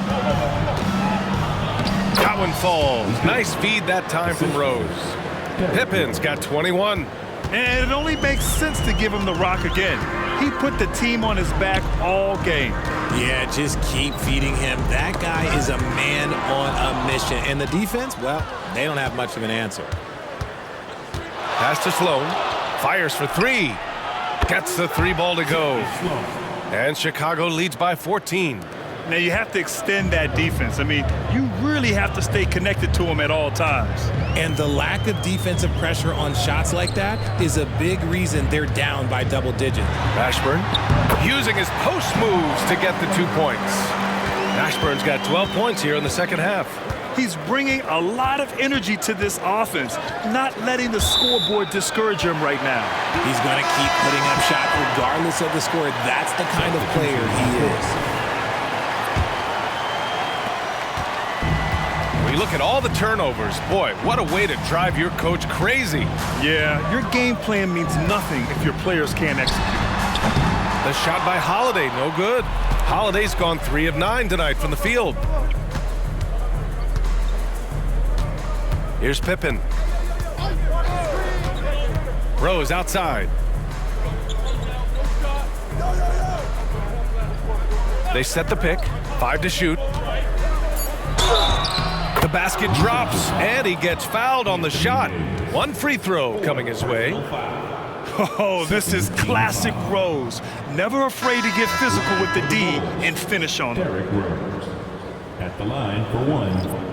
That one falls. Nice feed that time from Rose. Pippen's got 21. And it only makes sense to give him the rock again. He put the team on his back all game. Yeah, just keep feeding him. That guy is a man on a mission. And the defense, well, they don't have much of an answer. Pass to Sloan. Fires for three. Gets the three ball to go. And Chicago leads by 14. Now you have to extend that defense. I mean, you really have to stay connected to them at all times. And the lack of defensive pressure on shots like that is a big reason they're down by double digits. Ashburn using his post moves to get the 2 points. Ashburn's got 12 points here in the second half. He's bringing a lot of energy to this offense, not letting the scoreboard discourage him right now. He's going to keep putting up shots regardless of the score. That's the kind of player he is. We look at all the turnovers. Boy, what a way to drive your coach crazy. Yeah, your game plan means nothing if your players can't execute. The shot by Holiday, no good. Holiday's gone 3 of 9 tonight from the field. Here's Pippen. Rose outside. They set the pick. 5 to shoot. The basket drops, and he gets fouled on the shot. 1 free throw coming his way. Oh, this is classic Rose. Never afraid to get physical with the D and finish on it. Derrick Rose at the line for 1.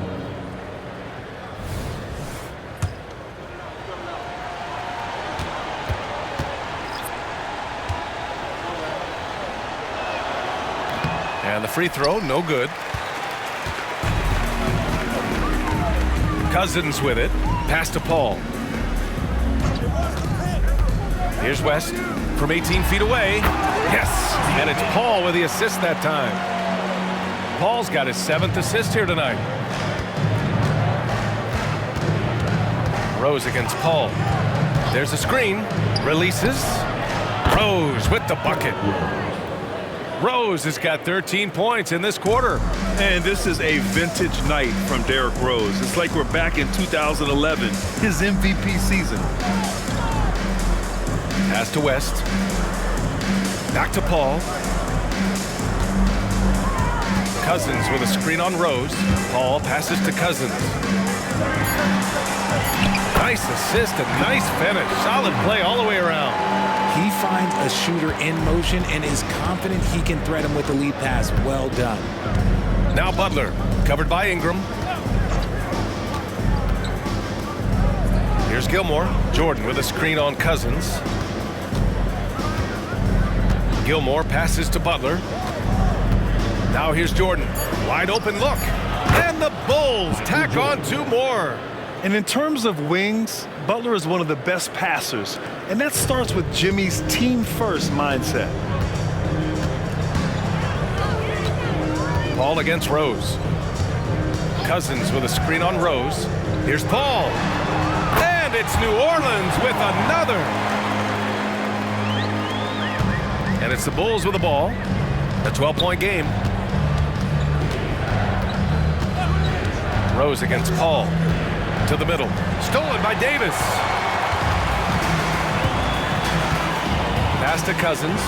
And the free throw, no good. Cousins with it. Pass to Paul. Here's West from 18 feet away. Yes! And it's Paul with the assist that time. Paul's got his 7th assist here tonight. Rose against Paul. There's a screen. Releases. Rose with the bucket. Rose has got 13 points in this quarter. And this is a vintage night from Derrick Rose. It's like we're back in 2011, his MVP season. Pass to West. Back to Paul. Cousins with a screen on Rose. Paul passes to Cousins. Nice assist and nice finish. Solid play all the way around. He finds a shooter in motion and is confident he can thread him with the lead pass. Well done. Now Butler, covered by Ingram. Here's Gilmore. Jordan with a screen on Cousins. Gilmore passes to Butler. Now here's Jordan. Wide open look. And the Bulls tack on 2 more. And in terms of wings, Butler is one of the best passers. And that starts with Jimmy's team-first mindset. Paul against Rose. Cousins with a screen on Rose. Here's Paul. And it's New Orleans with another. And it's the Bulls with the ball. A 12-point game. Rose against Paul. To the middle. Stolen by Davis. Pass to Cousins.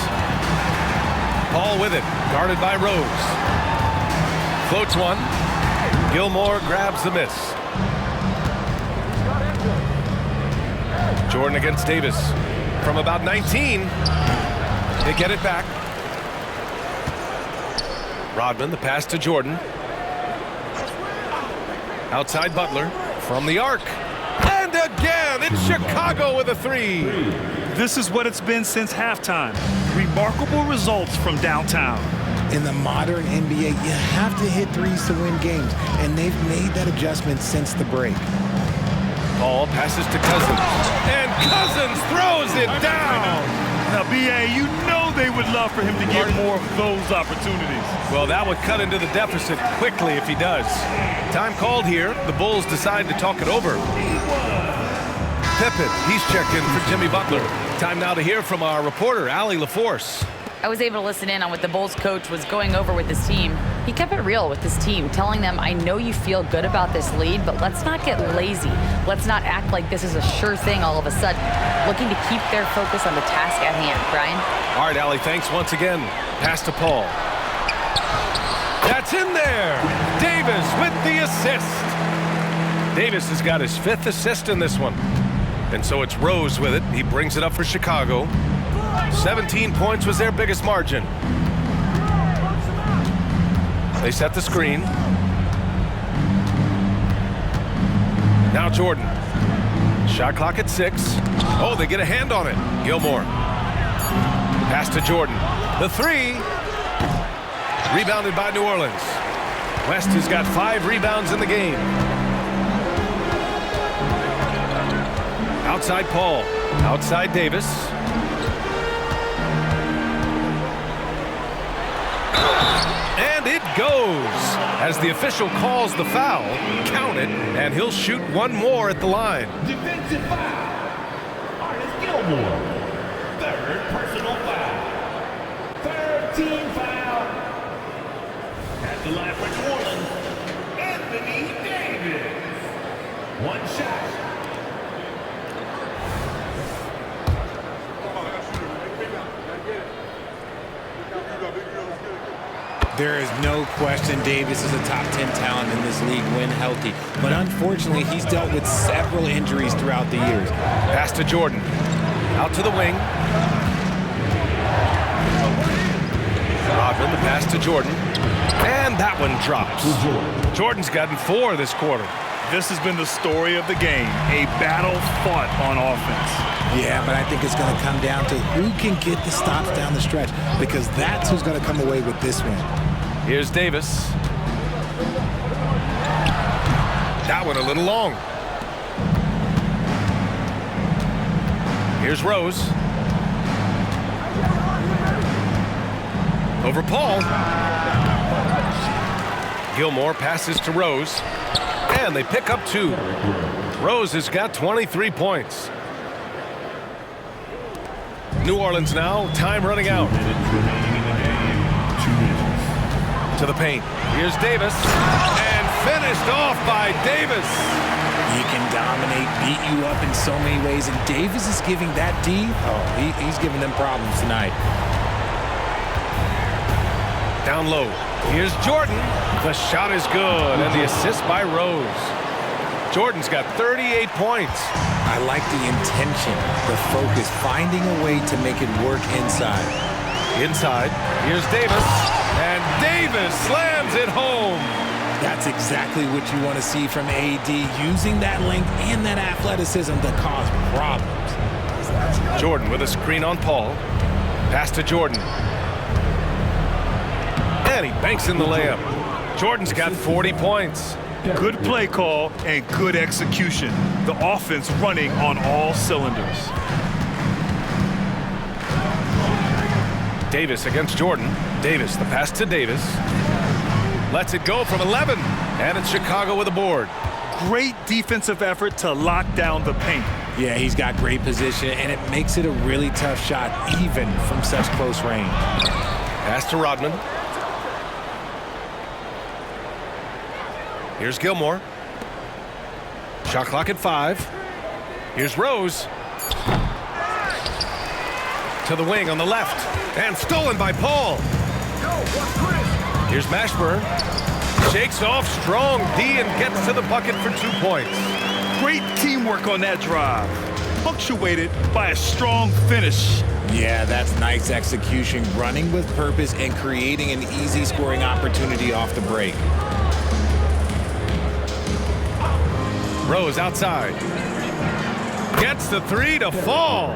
Paul with it. Guarded by Rose. Floats one. Gilmore grabs the miss. Jordan against Davis. From about 19. They get it back. Rodman, the pass to Jordan. Outside Butler. From the arc. And again, it's Chicago with a 3. This is what it's been since halftime. Remarkable results from downtown. In the modern NBA, you have to hit threes to win games, and they've made that adjustment since the break. Ball passes to Cousins. And Cousins throws it down. Now, B.A., you know They would love for him to get more of those opportunities. Well, that would cut into the deficit quickly if he does. Time called here. The Bulls decide to talk it over. Pippen, he's checked in for Jimmy Butler. Time now to hear from our reporter, Allie LaForce. I was able to listen in on what the Bulls coach was going over with his team. He kept it real with his team, telling them, I know you feel good about this lead, but let's not get lazy. Let's not act like this is a sure thing all of a sudden. Looking to keep their focus on the task at hand. Brian? All right, Allie, thanks once again. Pass to Paul. That's in there. Davis with the assist. Davis has got his 5th assist in this one. And so it's Rose with it. He brings it up for Chicago. 17 points was their biggest margin. They set the screen. Now Jordan. Shot clock at 6. Oh, they get a hand on it. Gilmore. Pass to Jordan. The 3. Rebounded by New Orleans. West has got 5 rebounds in the game. Outside Paul. Outside Davis. And it goes. As the official calls the foul, count it, and he'll shoot one more at the line. Defensive foul. Artist Gilmore. 3rd personal foul. 3rd team foul. At the line for New Orleans, Anthony Davis. 1 shot. There is no question Davis is a top 10 talent in this league when healthy. But unfortunately, he's dealt with several injuries throughout the years. Pass to Jordan. Out to the wing. Rodman, the pass to Jordan. And that one drops. Jordan's gotten 4 this quarter. This has been the story of the game, a battle fought on offense. Yeah, but I think it's going to come down to who can get the stops down the stretch, because that's who's going to come away with this one. Here's Davis. That one a little long. Here's Rose. Over Paul. Gilmore passes to Rose. And they pick up 2. Rose has got 23 points. New Orleans now, time running out. To the paint. Here's Davis. And finished off by Davis. He can dominate, beat you up in so many ways, and Davis is giving that D. Oh, he's giving them problems tonight. Down low. Here's Jordan. The shot is good, and the assist by Rose. Jordan's got 38 points. I like the intention, the focus, finding a way to make it work inside. Inside. Here's Davis. And Davis slams it home. That's exactly what you want to see from AD, using that length and that athleticism to cause problems. Jordan with a screen on Paul. Pass to Jordan. And he banks in the layup. Jordan's got 40 points. Good play call and good execution. The offense running on all cylinders. Davis against Jordan. Davis, the pass to Davis. Lets it go from 11. And it's Chicago with a board. Great defensive effort to lock down the paint. Yeah, he's got great position, and it makes it a really tough shot, even from such close range. Pass to Rodman. Here's Gilmore. Shot clock at 5. Here's Rose. To the wing on the left. And stolen by Paul. Here's Mashburn. Shakes off strong D and gets to the bucket for 2 points. Great teamwork on that drive. Punctuated by a strong finish. Yeah, that's nice execution, running with purpose and creating an easy scoring opportunity off the break. Rose outside. Gets the 3 to fall.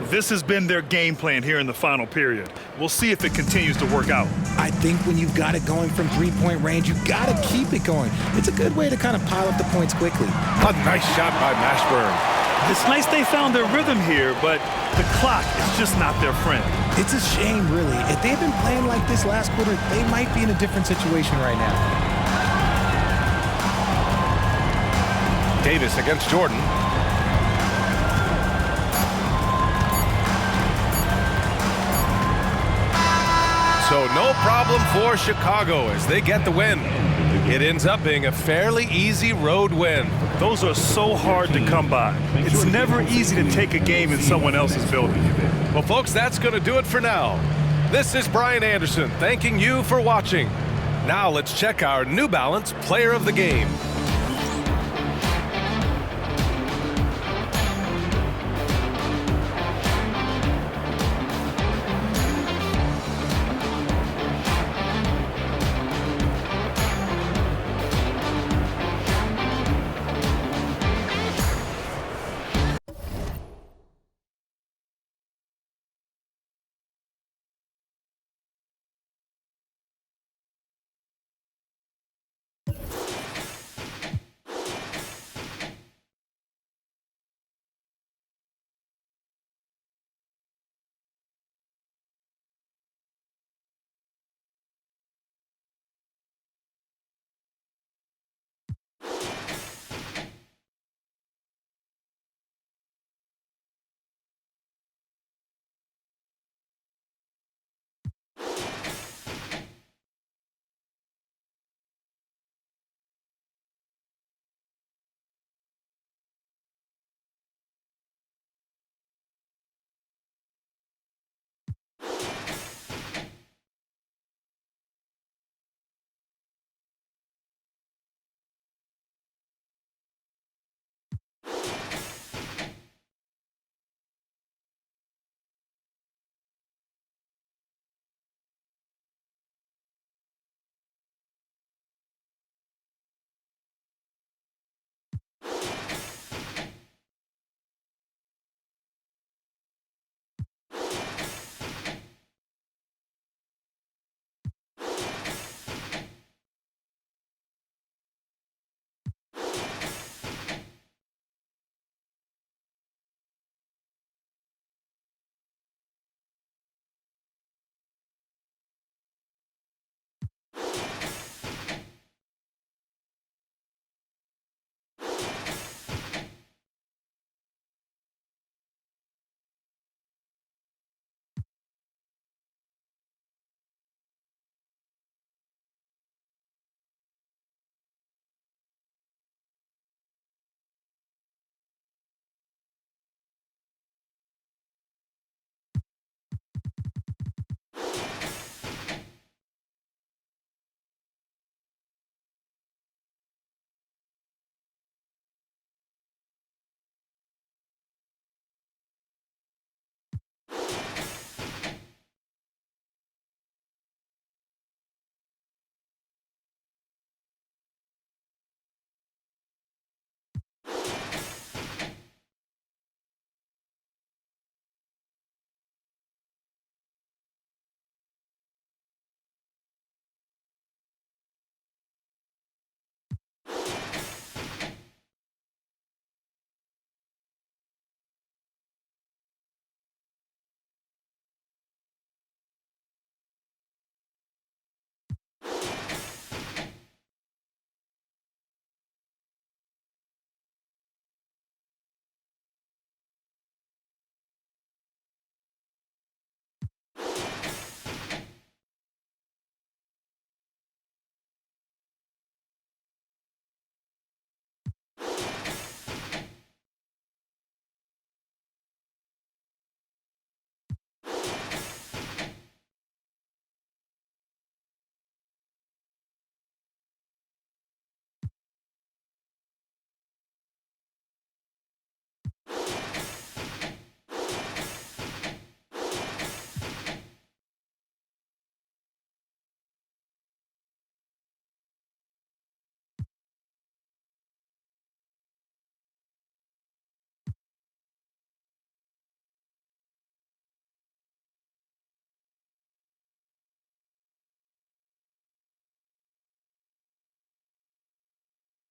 This has been their game plan here in the final period. We'll see if it continues to work out. I think when you've got it going from three-point range, you've got to keep it going. It's a good way to kind of pile up the points quickly. A nice shot by Mashburn. It's nice they found their rhythm here, but the clock is just not their friend. It's a shame, really. If they had been playing like this last quarter, they might be in a different situation right now. Davis against Jordan. So no problem for Chicago as they get the win. It ends up being a fairly easy road win. Those are so hard to come by. It's never easy to take a game in someone else's building. Well, folks, that's going to do it for now. This is Brian Anderson thanking you for watching. Now let's check our New Balance Player of the Game.